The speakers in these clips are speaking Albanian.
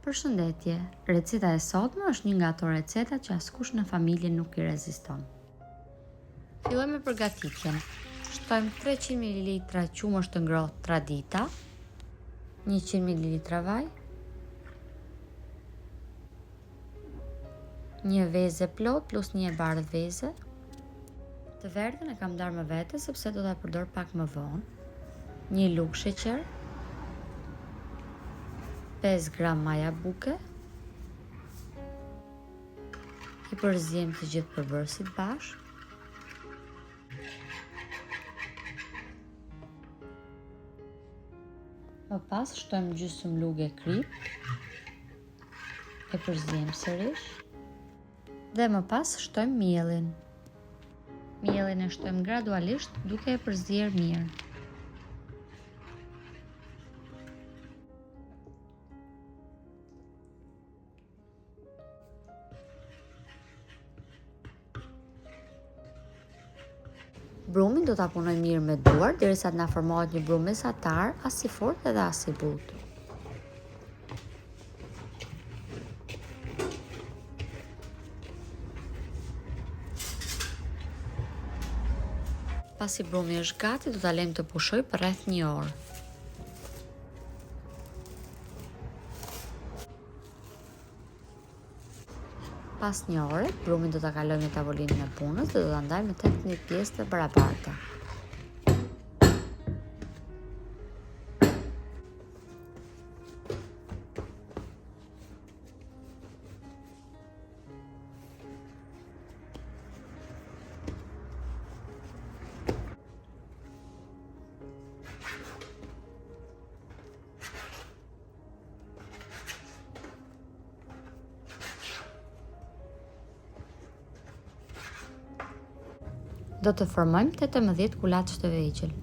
Përshëndetje, receta e sotme është një nga ato receta që askush në familje nuk i reziston. Fillojmë me përgatitjen. Shtojmë 300 ml qumësht të ngrohtë Tradita, 100 ml vaj, një vezë plot plus një e bardhë vezë. Të verdhën e kam ndarë më vete sepse do ta përdor pak më vonë. Një lugë sheqer, 5 gram maja buke, i përziejmë të gjithë përbërësit bashkë. Më pas shtojmë gjysmë lugë krip, e përziejmë sërish dhe më pas shtojmë mielin. Mielin e shtojmë gradualisht duke e përzier mirë. Brumin do ta punoj mirë me duar derisa të na formohet një brum mesatar, as i fortë edhe as i butë. Pasi brumi është gati, do ta lejmë të pushojë për rreth 1 orë. Pas 1 ore, brumin do ta kalojmë në tavolinën e punës dhe do ta ndajmë në 18 pjesë të barabarta. Do të formojmë 18 kulaç të vegjël.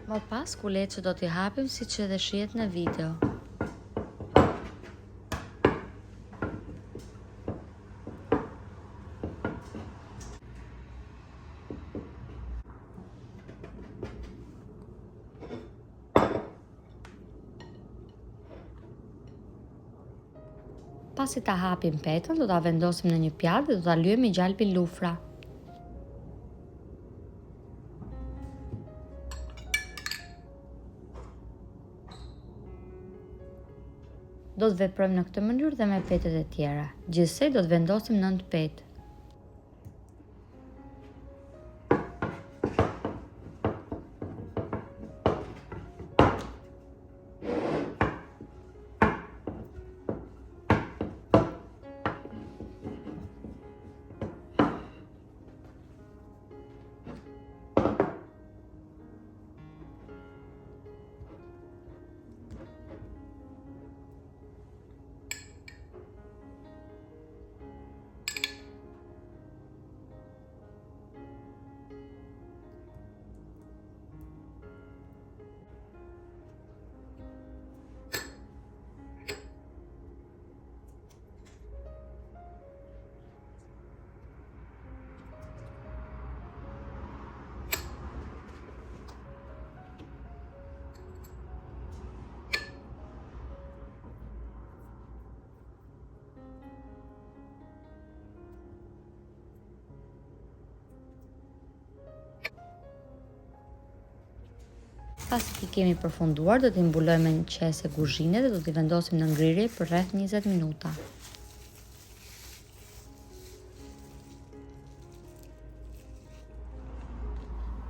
Më pas kuleçët do t'i hapim siç edhe shihet në video. Pasi ta hapim petën, do ta vendosim në një pjatë dhe do ta lyejmë i gjalpi lufra. Do të veprojmë në këtë mënyrë dhe me petët e tjera. Gjithsej do të vendosim 9 petë. Pasi t'i kemi përfunduar, do t'i mbulojmë në qese kuzhine dhe do t'i vendosim në ngrirje për rreth 20 minuta.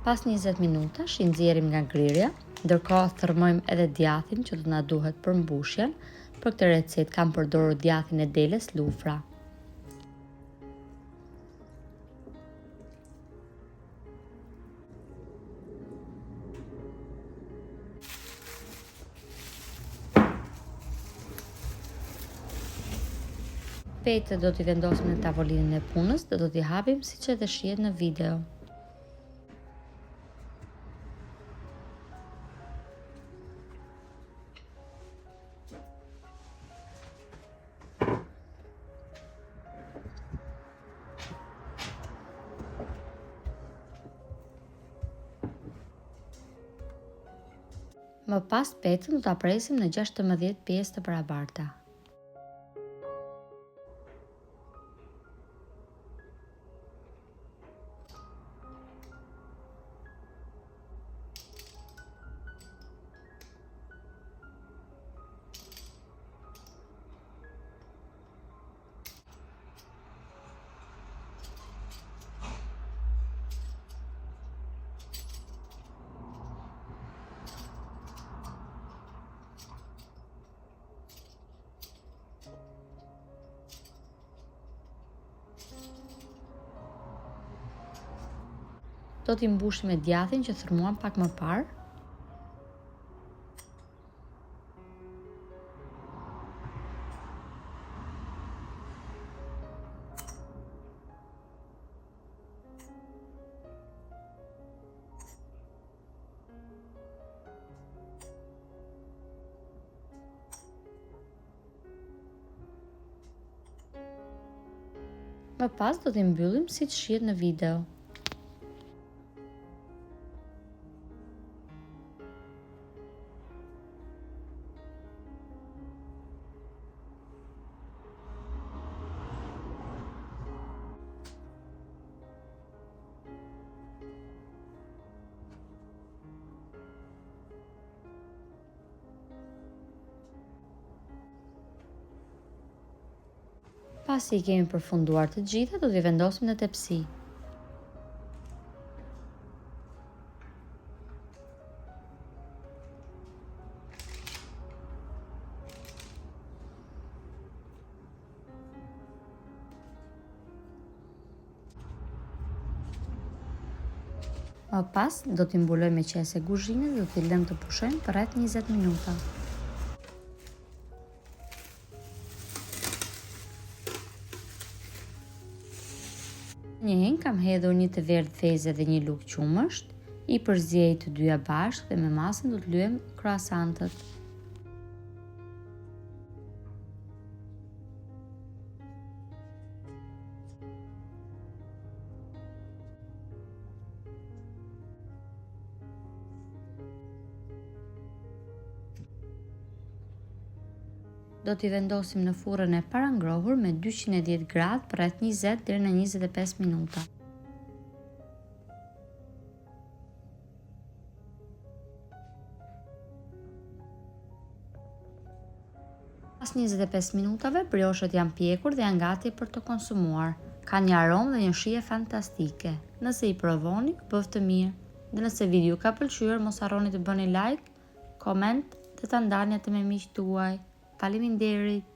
Pas 20 minutash i nxjerrim nga ngrirja, ndërkohë thërmojmë edhe djathin që do na duhet për mbushjen. Për këtë recetë kam përdorur djathin e deles lufra. Petët do t'i vendosim në tavolinën e punës dhe do t'i hapim siç e shihet në video. Më pas petën do ta presim në 16 pjesë të barabarta. Do t'i mbushim me djathin që thërmuam pak më parë. Më pas do t'i mbyllim siç shihet në video. Pasi I kemi përfunduar të gjitha, do t'i vendosim në tepsi. Më pas, do t'i mbuloj me qese kuzhine dhe do t'i lëm të pushojnë për rreth 20 minuta. Një herë kam hedhur një të verdh theze dhe një lugë qumësht, I përziej të dyja bashkë dhe me masën do të lyem kroasantët. Do t'i vendosim në furrën e parangrohur me 210 gradë për rreth 20 deri në 25 minuta. Pas 25 minutave, brioshët janë pjekur dhe janë gati për të konsumuar. Ka një aromë dhe një shije fantastike. Nëse I provoni, bëf të mirë. Dhe nëse video ka pëlqyer, mos harroni të bëni like, koment dhe ta ndani atë me miqtë tuaj. Faleminderit!